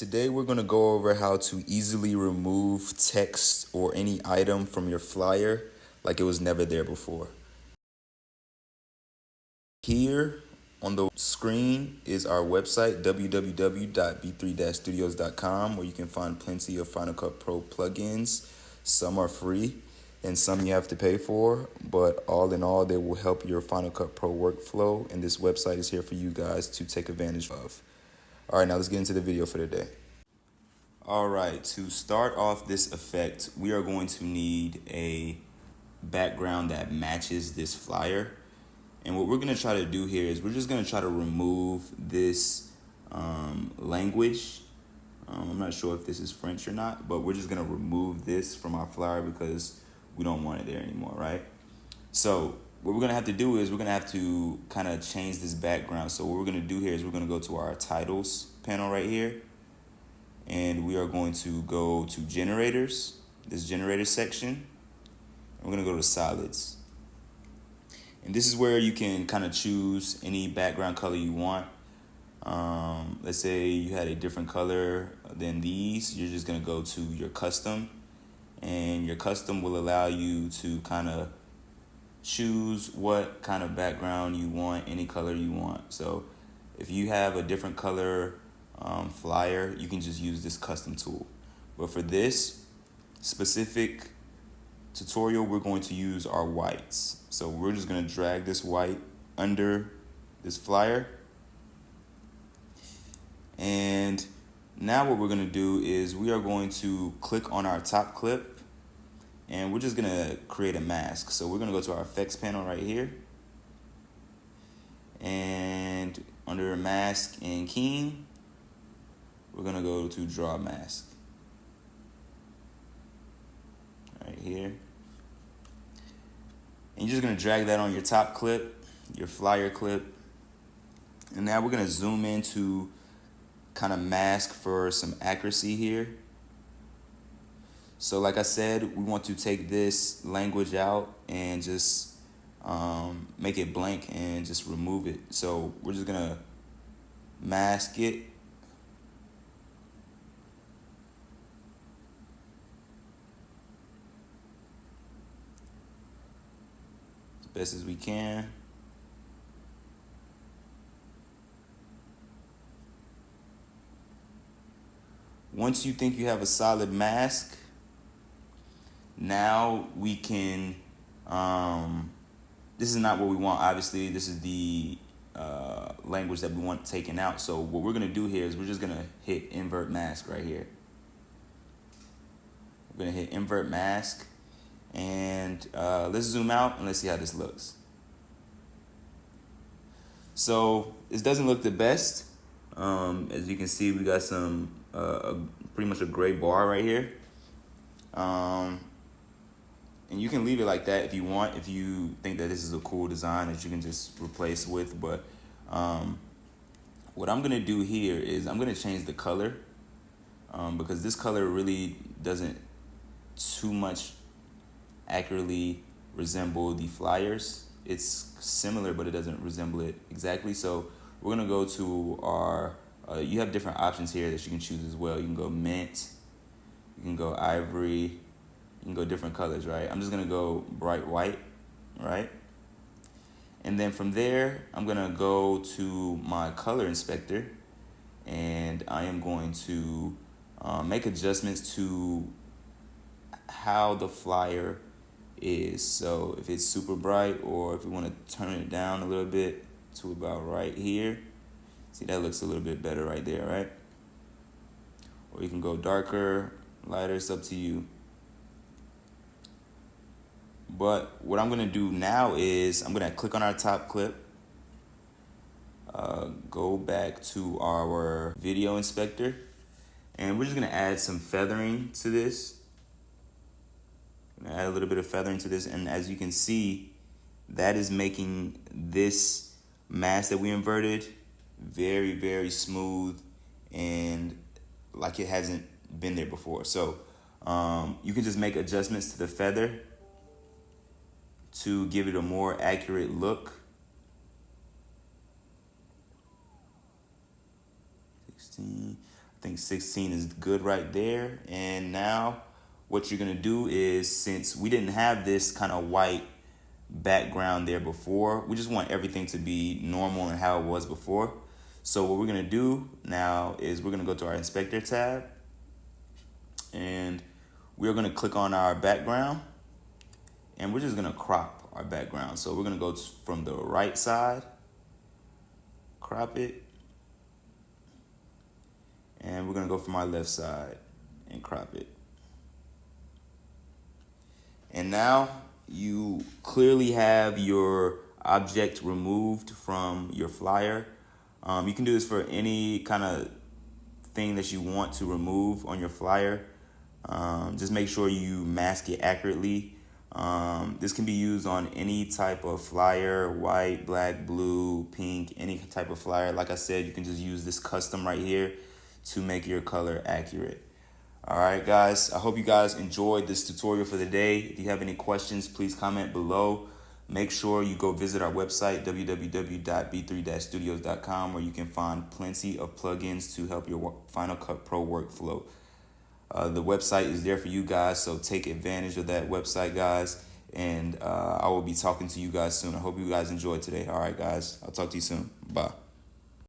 Today we're going to go over how to easily remove text or any item from your flyer like it was never there before. Here on the screen is our website, www.b3-studios.com, where you can find plenty of Final Cut Pro plugins. Some are free and some you have to pay for, but all in all, they will help your Final Cut Pro workflow, and this website is here for you guys to take advantage of. All right, now let's get into the video for today. All right, to start off this effect, we are going to need a background that matches this flyer. And what we're going to try to do here is we're just going to try to remove this language. I'm not sure if this is French or not, but we're just going to remove this from our flyer because we don't want it there anymore, right? So what we're going to have to do is we're going to have to kind of change this background. So what we're going to do here is we're going to go to our titles panel right here. And we are going to go to generators, this generator section. And we're going to go to solids. And this is where you can kind of choose any background color you want. Let's say you had a different color than these. You're just going to go to your custom. And your custom will allow you to kind of choose what kind of background you want, any color you want. So if you have a different color flyer, you can just use this custom tool. But for this specific tutorial, we're going to use our whites. So we're just going to drag this white under this flyer. And now what we're going to do is we are going to click on our top clip and we're just going to create a mask. So we're going to go to our effects panel right here. And under mask and keying, we're going to go to draw mask right here. And you're just going to drag that on your top clip, your flyer clip. And now we're going to zoom in to kind of mask for some accuracy here. So like I said, we want to take this language out and just make it blank and just remove it. So we're just going to mask it. Best as we can. Once you think you have a solid mask, now we can, this is not what we want, obviously. This is the language that we want taken out. So what we're going to do here is we're just going to hit invert mask right here. We're going to hit invert mask. And let's zoom out and let's see how this looks. So this doesn't look the best. As you can see, we got some pretty much a gray bar right here. And you can leave it like that if you want, if you think that this is a cool design that you can just replace with. But what I'm gonna do here is I'm gonna change the color because this color really doesn't too much accurately resemble the flyers. It's similar, but it doesn't resemble it exactly. So we're gonna go to our, you have different options here that you can choose as well. You can go mint, you can go ivory, you can go different colors, right? I'm just gonna go bright white, right? And then from there, I'm gonna go to my color inspector and I am going to make adjustments to how the flyer is. So if it's super bright, or if we want to turn it down a little bit to about right here. See, that looks a little bit better right there, right? Or you can go darker, lighter, it's up to you. But what I'm going to do now is I'm going to click on our top clip, go back to our video inspector, and we're just going to add some feathering to this. Add a little bit of feathering to this, and as you can see, that is making this mask that we inverted very, very smooth and like it hasn't been there before. So you can just make adjustments to the feather to give it a more accurate look. 16. think 16 is good right there. And now what you're going to do is, since we didn't have this kind of white background there before, we just want everything to be normal and how it was before. So what we're going to do now is we're going to go to our inspector tab, and we're going to click on our background, and we're just going to crop our background. So we're going to go from the right side, crop it, and we're going to go from our left side and crop it. And now you clearly have your object removed from your flyer. You can do this for any kind of thing that you want to remove on your flyer. Just make sure you mask it accurately. This can be used on any type of flyer: white, black, blue, pink, any type of flyer. Like I said, you can just use this custom right here to make your color accurate. All right, guys, I hope you guys enjoyed this tutorial for the day. If you have any questions, please comment below. Make sure you go visit our website, www.b3-studios.com, where you can find plenty of plugins to help your Final Cut Pro workflow. The website is there for you guys, so take advantage of that website, guys. And I will be talking to you guys soon. I hope you guys enjoyed today. All right, guys, I'll talk to you soon. Bye.